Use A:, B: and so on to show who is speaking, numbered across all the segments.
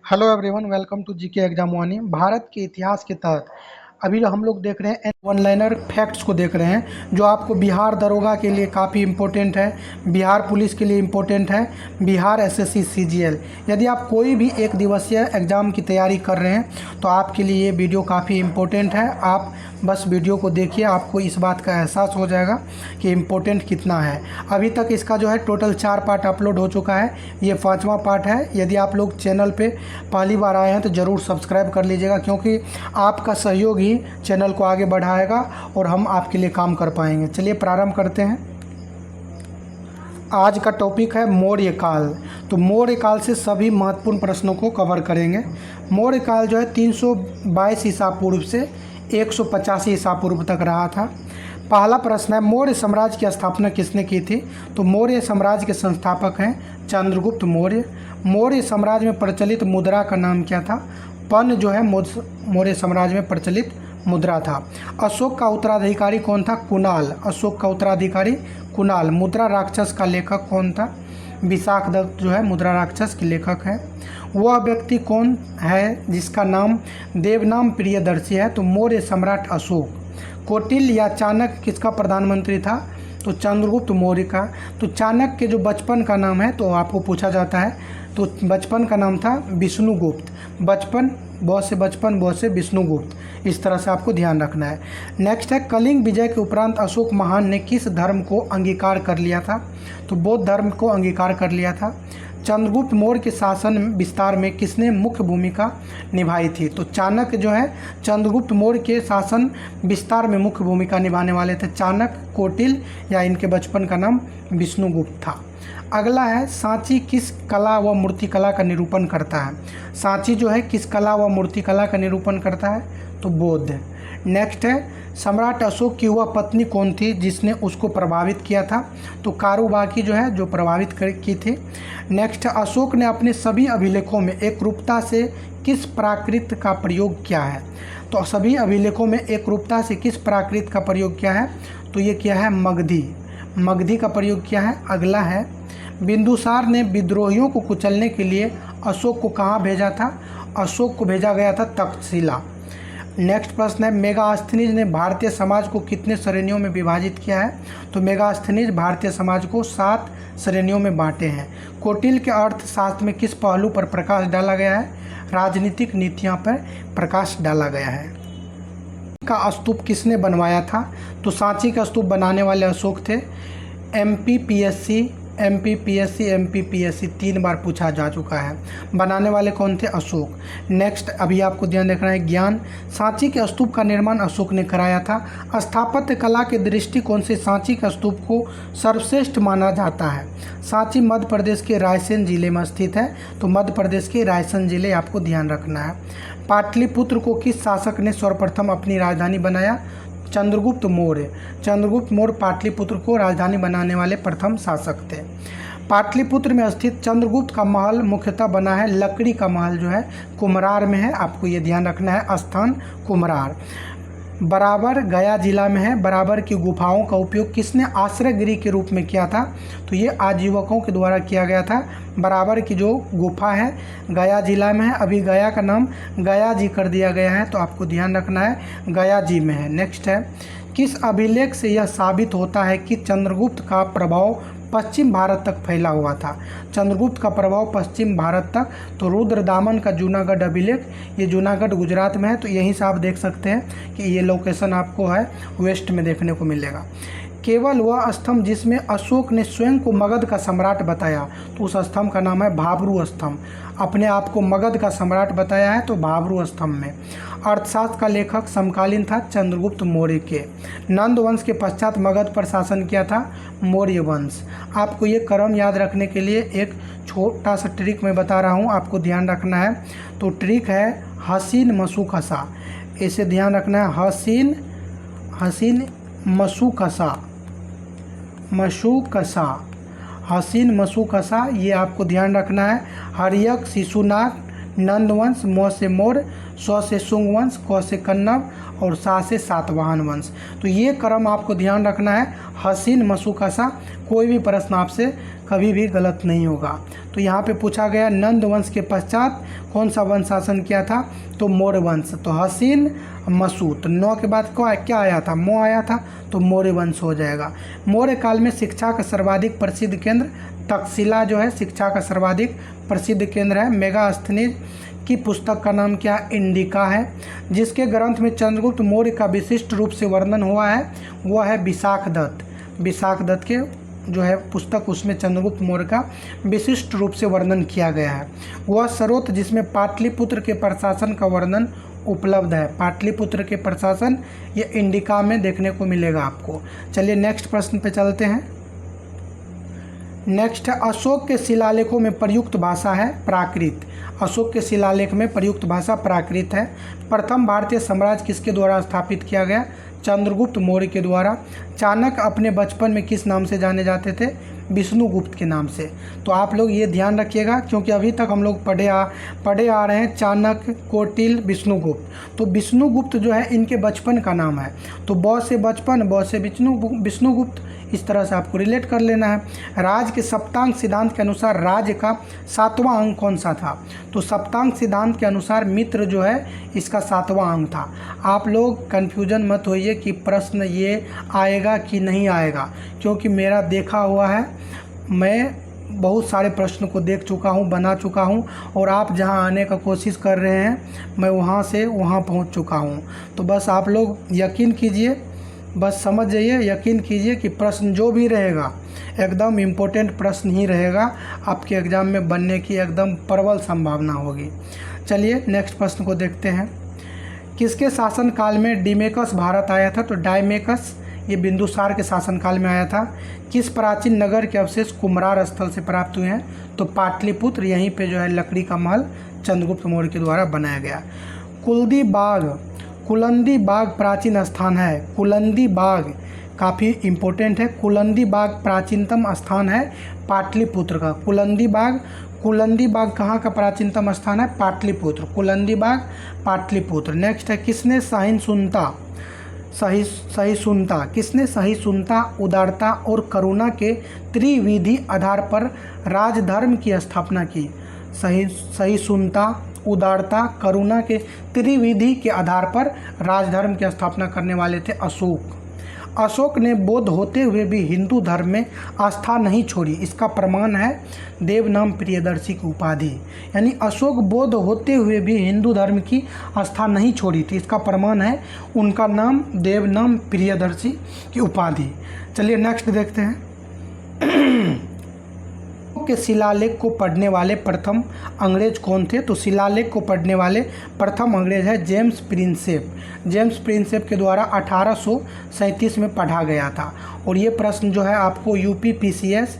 A: Hello everyone, welcome to GK exam Vani. Bharat के इतिहास के तहत अभी हम लोग देख रहे हैं वन लाइनर फैक्ट्स को देख रहे हैं, जो आपको बिहार दरोगा के लिए काफ़ी इम्पोर्टेंट है, बिहार पुलिस के लिए इम्पोर्टेंट है, बिहार एसएससी सीजीएल। यदि आप कोई भी एक दिवसीय एग्ज़ाम की तैयारी कर रहे हैं तो आपके लिए ये वीडियो काफ़ी इम्पोर्टेंट है। आप बस वीडियो को देखिए, आपको इस बात का एहसास हो जाएगा कि इम्पोर्टेंट कितना है। अभी तक इसका जो है टोटल 4 पार्ट अपलोड हो चुका है, ये 5वां पार्ट है। यदि आप लोग चैनल पे पहली बार आए हैं तो ज़रूर सब्सक्राइब कर लीजिएगा, क्योंकि आपका सहयोग ही चैनल को आगे बढ़ाएगा और हम आपके लिए काम कर पाएंगे। चलिए प्रारंभ करते हैं। आज का टॉपिक है मौर्य काल। तो मौर्य काल से सभी महत्वपूर्ण प्रश्नों को कवर करेंगे। मौर्य काल जो है 322 ईसा पूर्व से 185 ईसा पूर्व तक रहा था। पहला प्रश्न है, मौर्य साम्राज्य की स्थापना किसने की थी? तो मौर्य साम्राज्य के संस्थापक हैं चंद्रगुप्त मौर्य। मौर्य साम्राज्य में प्रचलित मुद्रा का नाम क्या था? पन जो है मौर्य साम्राज्य में प्रचलित मुद्रा था। अशोक का उत्तराधिकारी कौन था? कुणाल। अशोक का उत्तराधिकारी कुणाल। मुद्रा राक्षस का लेखक कौन था? विशाखदत्त जो है मुद्रा राक्षस के लेखक है। वह व्यक्ति कौन है जिसका नाम देवनाम प्रियदर्शी है? तो मौर्य सम्राट अशोक। कौटिल्य या चाणक्य किसका प्रधानमंत्री था? तो चंद्रगुप्त मौर्य का। तो चाणक्य के जो बचपन का नाम है तो आपको पूछा जाता है, तो बचपन का नाम था विष्णुगुप्त। बचपन बहुत से बचपन बहुत से विष्णुगुप्त, इस तरह से आपको ध्यान रखना है। नेक्स्ट है, कलिंग विजय के उपरांत अशोक महान ने किस धर्म को अंगीकार कर लिया था? तो बौद्ध धर्म को अंगीकार कर लिया था। चंद्रगुप्त मौर्य के शासन विस्तार में किसने मुख्य भूमिका निभाई थी? तो चाणक्य जो है चंद्रगुप्त मौर्य के शासन विस्तार में मुख्य भूमिका निभाने वाले थे। चाणक्य, कौटिल्य या इनके बचपन का नाम विष्णुगुप्त था। अगला है, सांची किस कला व मूर्तिकला का निरूपण करता है? सांची जो है किस कला व मूर्तिकला का निरूपण करता है? तो बौद्ध। नेक्स्ट है, सम्राट अशोक की वह पत्नी कौन थी जिसने उसको प्रभावित किया था? तो कारुबाकी जो है जो प्रभावित की थी। नेक्स्ट, अशोक ने अपने सभी अभिलेखों में एकरूपता से किस प्राकृत का प्रयोग किया है? तो सभी अभिलेखों में एकरूपता से किस प्राकृत का प्रयोग किया है? तो ये किया है मगधी। मगधी का प्रयोग किया है। अगला है, बिंदुसार ने विद्रोहियों को कुचलने के लिए अशोक को कहाँ भेजा था? अशोक को भेजा गया था तक्षशिला। नेक्स्ट प्रश्न है, मेगास्थनीज ने भारतीय समाज को कितने श्रेणियों में विभाजित किया है? तो मेगास्थनीज भारतीय समाज को 7 श्रेणियों में बांटे हैं। कौटिल्य के अर्थशास्त्र में किस पहलू पर प्रकाश डाला गया है? राजनीतिक नीतियों पर प्रकाश डाला गया है। का स्तूप किसने बनवाया था? तो सांची का स्तूप बनाने वाले अशोक थे। एमपीपीएससी 3 बार पूछा जा चुका है। बनाने वाले कौन थे? अशोक। नेक्स्ट, अभी आपको ध्यान रखना है, ज्ञान। सांची के स्तूप का निर्माण अशोक ने कराया था। स्थापत्य कला के दृष्टिकोण से सांची का स्तूप को सर्वश्रेष्ठ माना जाता है। सांची मध्य प्रदेश के रायसेन जिले में स्थित है। तो मध्य प्रदेश के रायसेन जिले आपको ध्यान रखना है। पाटलिपुत्र को किस शासक ने सर्वप्रथम अपनी राजधानी बनाया? चंद्रगुप्त मौर्य। चंद्रगुप्त मौर्य पाटलिपुत्र को राजधानी बनाने वाले प्रथम शासक थे। पाटलिपुत्र में स्थित चंद्रगुप्त का महल मुख्यतः बना है, लकड़ी का महल जो है कुम्हरार में है। आपको ये ध्यान रखना है, स्थान कुम्हरार। बराबर गया जिला में है। बराबर की गुफाओं का उपयोग किसने आश्रय गृह के रूप में किया था? तो ये आजीवकों के द्वारा किया गया था। बराबर की जो गुफा है गया जिला में है। अभी गया का नाम गया जी कर दिया गया है, तो आपको ध्यान रखना है गया जी में है। नेक्स्ट है, किस अभिलेख से यह साबित होता है कि चंद्रगुप्त का प्रभाव पश्चिम भारत तक फैला हुआ था? चंद्रगुप्त का प्रभाव पश्चिम भारत तक, तो रुद्रदामन का जूनागढ़ अभिलेख, ये जूनागढ़ गुजरात में है। तो यहीं से आप देख सकते हैं कि ये लोकेशन आपको है वेस्ट में देखने को मिलेगा। केवल वह स्तंभ जिसमें अशोक ने स्वयं को मगध का सम्राट बताया, तो उस स्तंभ का नाम है भाबरू स्तंभ। अपने आप को मगध का सम्राट बताया है तो भाबरू स्तंभ में। अर्थशास्त्र का लेखक समकालीन था चंद्रगुप्त मौर्य के। नंद वंश के पश्चात मगध पर शासन किया था मौर्य वंश। आपको ये क्रम याद रखने के लिए एक छोटा सा ट्रिक मैं बता रहा हूँ, आपको ध्यान रखना है। तो ट्रिक है हसीन मशूकसा। इसे ध्यान रखना है, हसीन मशूकसा, हसीन मशूकसा, ये आपको ध्यान रखना है। हर्यक, शिशुनाग, नंदवंश, मौर्य, स्व से शुंग वंश, क से कन्नव और सा से सातवाहन वंश। तो ये क्रम आपको ध्यान रखना है, हसीन मशूकसा। कोई भी प्रश्न आपसे कभी भी गलत नहीं होगा। तो यहाँ पे पूछा गया नंद वंश के पश्चात कौन सा वंश शासन किया था, तो मौर्य वंश। तो हसीन मसू, तो 9 के बाद क्या आया था, मो आया था, तो मौर्य वंश हो जाएगा। मौर्य काल में शिक्षा का सर्वाधिक प्रसिद्ध केंद्र तक्षशिला जो है शिक्षा का सर्वाधिक प्रसिद्ध केंद्र है। मेगास्थनीज की पुस्तक का नाम क्या, इंडिका है। जिसके ग्रंथ में चंद्रगुप्त मौर्य का विशिष्ट रूप से वर्णन हुआ है वह है विशाखदत्त। विशाखदत्त के जो है पुस्तक, उसमें चंद्रगुप्त मौर्य का विशिष्ट रूप से वर्णन किया गया है। वह स्रोत जिसमें पाटलिपुत्र के प्रशासन का वर्णन उपलब्ध है। पाटलिपुत्र के प्रशासन ये इंडिका में देखने को मिलेगा आपको। चलिए नेक्स्ट प्रश्न पे चलते हैं। नेक्स्ट है अशोक के शिलालेखों में प्रयुक्त भाषा है प्राकृत। अशोक के शिलालेख में प्रयुक्त भाषा प्राकृत है। प्रथम भारतीय साम्राज्य किसके द्वारा स्थापित किया गया, चंद्रगुप्त मौर्य के द्वारा। चाणक्य अपने बचपन में किस नाम से जाने जाते थे, विष्णुगुप्त के नाम से। तो आप लोग ये ध्यान रखिएगा, क्योंकि अभी तक हम लोग पढ़े आ रहे हैं चाणक्य, कौटिल्य, विष्णुगुप्त। तो विष्णुगुप्त जो है इनके बचपन का नाम है। तो ब से बचपन, ब से विष्णुगुप्त, इस तरह से आपको रिलेट कर लेना है। राज्य के सप्तांग सिद्धांत के अनुसार राज्य का 7वां अंग कौन सा था, तो सप्तांग सिद्धांत के अनुसार मित्र जो है इसका 7वां अंग था। आप लोग कन्फ्यूजन मत होइए कि प्रश्न ये आएगा कि नहीं आएगा, क्योंकि मेरा देखा हुआ है, मैं बहुत सारे प्रश्न को देख चुका हूँ, बना चुका हूँ, और आप जहाँ आने का कोशिश कर रहे हैं मैं वहाँ से वहाँ पहुँच चुका हूँ। तो बस आप लोग यकीन कीजिए, बस समझ जाइए, यकीन कीजिए कि प्रश्न जो भी रहेगा एकदम इम्पोर्टेंट प्रश्न ही रहेगा, आपके एग्ज़ाम में बनने की एकदम प्रबल संभावना होगी। चलिए नेक्स्ट प्रश्न को देखते हैं। किसके शासनकाल में डिमेकस भारत आया था, तो डायमेकस ये बिंदुसार के शासनकाल में आया था। किस प्राचीन नगर के अवशेष कुम्हरार स्थल से प्राप्त हुए हैं, तो पाटलिपुत्र, यहीं पे जो है लकड़ी का महल चंद्रगुप्त मौर्य के द्वारा बनाया गया। कुलंदी बाग प्राचीन स्थान है। कुलंदी बाग काफ़ी इम्पोर्टेंट है। कुलंदी बाग प्राचीनतम स्थान है पाटलिपुत्र का। कुलंदी बाग कहाँ का प्राचीनतम स्थान है, पाटलिपुत्र। कुलंदी बाग पाटलिपुत्र। नेक्स्ट है किसने सहिष्णुता किसने सहिष्णुता, उदारता और करुणा के त्रिविधि आधार पर राजधर्म की स्थापना की। सहिष्णुता, उदारता, करुणा के त्रिविधि के आधार पर राजधर्म की स्थापना करने वाले थे अशोक। अशोक ने बौद्ध होते हुए भी हिंदू धर्म में आस्था नहीं छोड़ी। इसका प्रमाण है देवनाम प्रियदर्शी की उपाधि। यानी अशोक बौद्ध होते हुए भी हिंदू धर्म की आस्था नहीं छोड़ी थी, इसका प्रमाण है उनका नाम देवनाम प्रियदर्शी की उपाधि। चलिए नेक्स्ट देखते हैं। के शिलालेख को पढ़ने वाले प्रथम अंग्रेज कौन थे, तो शिलालेख को पढ़ने वाले प्रथम अंग्रेज है जेम्स प्रिंसेप। जेम्स प्रिंसेप के द्वारा 1837 में पढ़ा गया था। और ये प्रश्न जो है आपको UP PCS,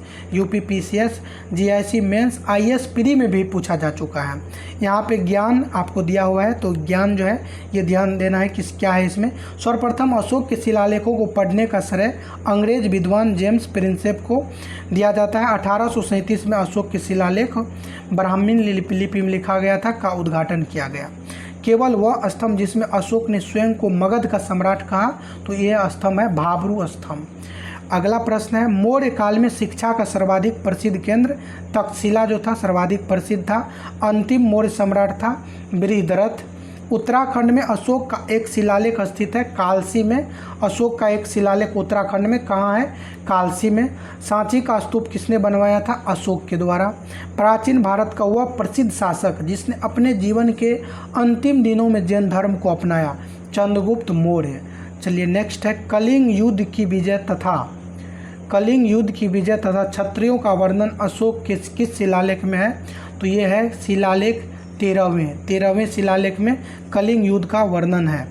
A: GIC mains, IAS pre में भी पूछा जा चुका है। यहाँ पे ज्ञान आपको दिया हुआ है, तो ज्ञान जो है ये ध्यान देना है किस क्या है इसमें। सर्वप्रथम अशोक के शिलालेखों को पढ़ने का श्रेय अंग्रेज विद्वान जेम्स प्रिंसेप को दिया जाता है। 1837 में अशोक के शिलालेख ब्राह्मी लिपि में लिखा गया था का उद्घाटन किया गया। केवल वह स्तंभ जिसमें अशोक ने स्वयं को मगध का सम्राट कहा, तो यह स्तंभ है भाबरू स्तंभ। अगला प्रश्न है मौर्य काल में शिक्षा का सर्वाधिक प्रसिद्ध केंद्र तक्षशिला जो था सर्वाधिक प्रसिद्ध था। अंतिम मौर्य सम्राट था बृहद्रथ। उत्तराखंड में अशोक का एक शिलालेख स्थित है कालसी में। अशोक का एक शिलालेख उत्तराखंड में कहाँ है, कालसी में। सांची का स्तूप किसने बनवाया था, अशोक के द्वारा। प्राचीन भारत का वह प्रसिद्ध शासक जिसने अपने जीवन के अंतिम दिनों में जैन धर्म को अपनाया, चंद्रगुप्त मौर्य। चलिए नेक्स्ट है कलिंग युद्ध की विजय तथा क्षत्रियों का वर्णन अशोक के किस शिलालेख में है, तो ये है शिलालेख 13वें शिलालेख में कलिंग युद्ध का वर्णन है।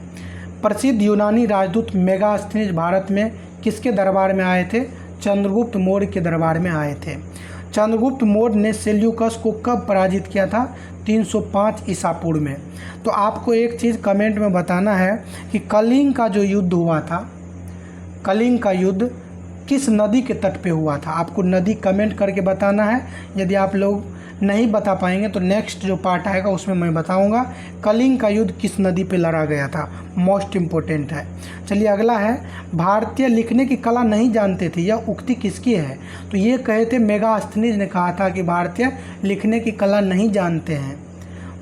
A: प्रसिद्ध यूनानी राजदूत मेगास्थनीज भारत में किसके दरबार में आए थे, चंद्रगुप्त मौर्य के दरबार में आए थे। चंद्रगुप्त मौर्य ने सेल्यूकस को कब पराजित किया था, 305 ईसा पूर्व में। तो आपको एक चीज़ कमेंट में बताना है कि कलिंग का जो युद्ध हुआ था, कलिंग का युद्ध किस नदी के तट पे हुआ था, आपको नदी कमेंट करके बताना है। यदि आप लोग नहीं बता पाएंगे तो नेक्स्ट जो पार्ट आएगा उसमें मैं बताऊंगा कलिंग का युद्ध किस नदी पे लड़ा गया था, मोस्ट इम्पोर्टेंट है। चलिए अगला है, भारतीय लिखने की कला नहीं जानते थे, यह उक्ति किसकी है? तो ये कहे थे मेगास्थनीज ने कहा था कि भारतीय लिखने की कला नहीं जानते हैं।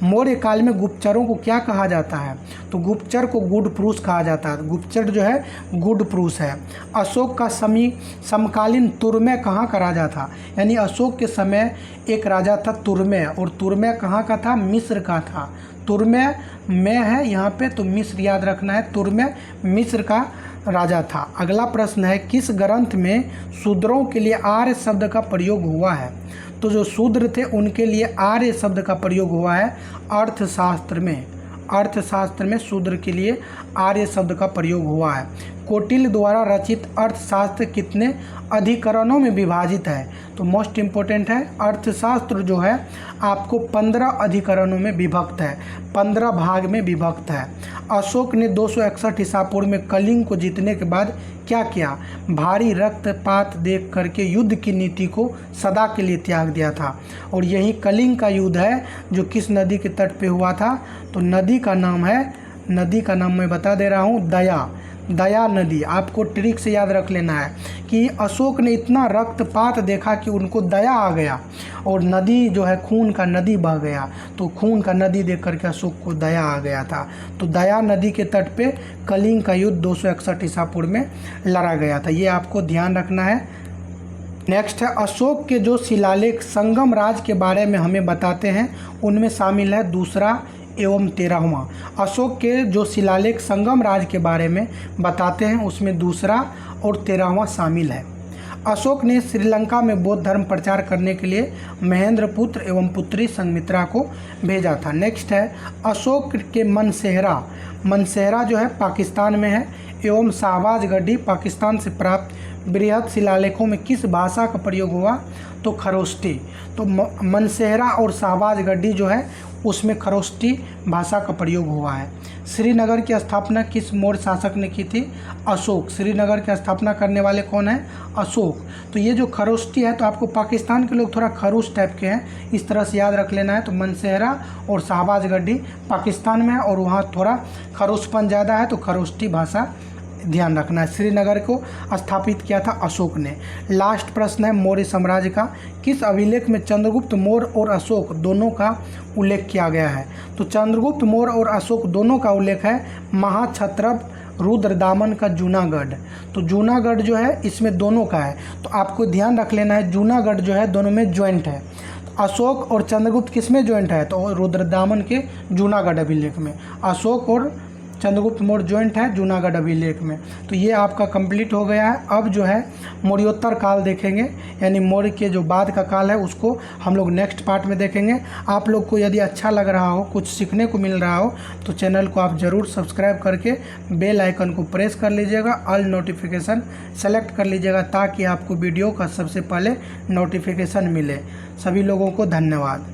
A: मौर्य काल में गुप्तचरों को क्या कहा जाता है? तो गुप्तचर को गुड पुरुष कहा जाता है। गुप्तचर जो है गुड पुरुष है। अशोक का समकालीन तुर्मे कहाँ का राजा था? यानी अशोक के समय एक राजा था तुर्मे, और तुर्मे कहाँ का था? मिस्र का था। तुर्मे में है यहाँ पे, तो मिस्र याद रखना है, तुर्मे मिस्र का राजा था। अगला प्रश्न है, किस ग्रंथ में शूद्रों के लिए आर्य शब्द का प्रयोग हुआ है? तो जो शूद्र थे उनके लिए आर्य शब्द का प्रयोग हुआ है अर्थशास्त्र में। अर्थशास्त्र में शूद्र के लिए आर्य शब्द का प्रयोग हुआ है। कौटिल्य द्वारा रचित अर्थशास्त्र कितने अधिकरणों में विभाजित है? तो मोस्ट इम्पोर्टेंट है, अर्थशास्त्र जो है आपको 15 अधिकरणों में विभक्त है, 15 भाग में विभक्त है। अशोक ने 261 ईसा पूर्व में कलिंग को जीतने के बाद क्या किया? भारी रक्तपात देख करके युद्ध की नीति को सदा के लिए त्याग दिया था। और यही कलिंग का युद्ध है जो किस नदी के तट पे हुआ था? तो नदी का नाम मैं बता दे रहा हूँ, दया नदी। आपको ट्रिक से याद रख लेना है कि अशोक ने इतना रक्तपात देखा कि उनको दया आ गया और नदी जो है खून का नदी बह गया, तो खून का नदी देख करके अशोक को दया आ गया था। तो दया नदी के तट पे कलिंग का युद्ध 261 ईसा पूर्व में लड़ा गया था, ये आपको ध्यान रखना है। नेक्स्ट है, अशोक के जो शिलालेख संगम राज के बारे में हमें बताते हैं उनमें शामिल है दूसरा एवं 13वां। अशोक के जो शिलालेख संगम राज के बारे में बताते हैं उसमें दूसरा और 13वां शामिल है। अशोक ने श्रीलंका में बौद्ध धर्म प्रचार करने के लिए महेंद्र पुत्र एवं पुत्री संघमित्रा को भेजा था। नेक्स्ट है, अशोक के मनसेहरा जो है पाकिस्तान में है एवं शाहबाज गढ़ी पाकिस्तान से प्राप्त बृहद शिलालेखों में किस भाषा का प्रयोग हुआ? तो खरोष्टी। तो मनसेहरा और शाहबाज गढ़ी जो है उसमें खरोष्टी भाषा का प्रयोग हुआ है। श्रीनगर की स्थापना किस मौर्य शासक ने की थी? अशोक। श्रीनगर की स्थापना करने वाले कौन है? अशोक। तो ये जो खरोष्टी है, तो आपको पाकिस्तान के लोग थोड़ा खरूस टाइप के हैं, इस तरह से याद रख लेना है। तो मनसेहरा और शाहबाज गढ़ी पाकिस्तान में है और वहाँ थोड़ा खरूसपन ज़्यादा है, तो खरोष्टी भाषा ध्यान रखना है। श्रीनगर को स्थापित किया था अशोक ने। लास्ट प्रश्न है, मौर्य साम्राज्य का किस अभिलेख में चंद्रगुप्त मौर्य और अशोक दोनों का उल्लेख किया गया है? तो चंद्रगुप्त मौर्य और अशोक दोनों का उल्लेख है महाक्षत्रप रुद्रदामन का जूनागढ़। तो जूनागढ़ जो है इसमें दोनों का है, तो आपको ध्यान रख लेना है जूनागढ़ जो है दोनों में ज्वाइंट है। अशोक और चंद्रगुप्त किस में ज्वाइंट है? तो रुद्रदामन के जूनागढ़ अभिलेख में। अशोक और चंद्रगुप्त मौर्य ज्वाइंट है जूनागढ़ अभिलेख में। तो ये आपका कंप्लीट हो गया है। अब जो है मौर्योत्तर काल देखेंगे, यानी मौर्य के जो बाद का काल है उसको हम लोग नेक्स्ट पार्ट में देखेंगे। आप लोग को यदि अच्छा लग रहा हो, कुछ सीखने को मिल रहा हो, तो चैनल को आप ज़रूर सब्सक्राइब करके बेल आइकन को प्रेस कर लीजिएगा, ऑल नोटिफिकेशन सेलेक्ट कर लीजिएगा, ताकि आपको वीडियो का सबसे पहले नोटिफिकेशन मिले। सभी लोगों को धन्यवाद।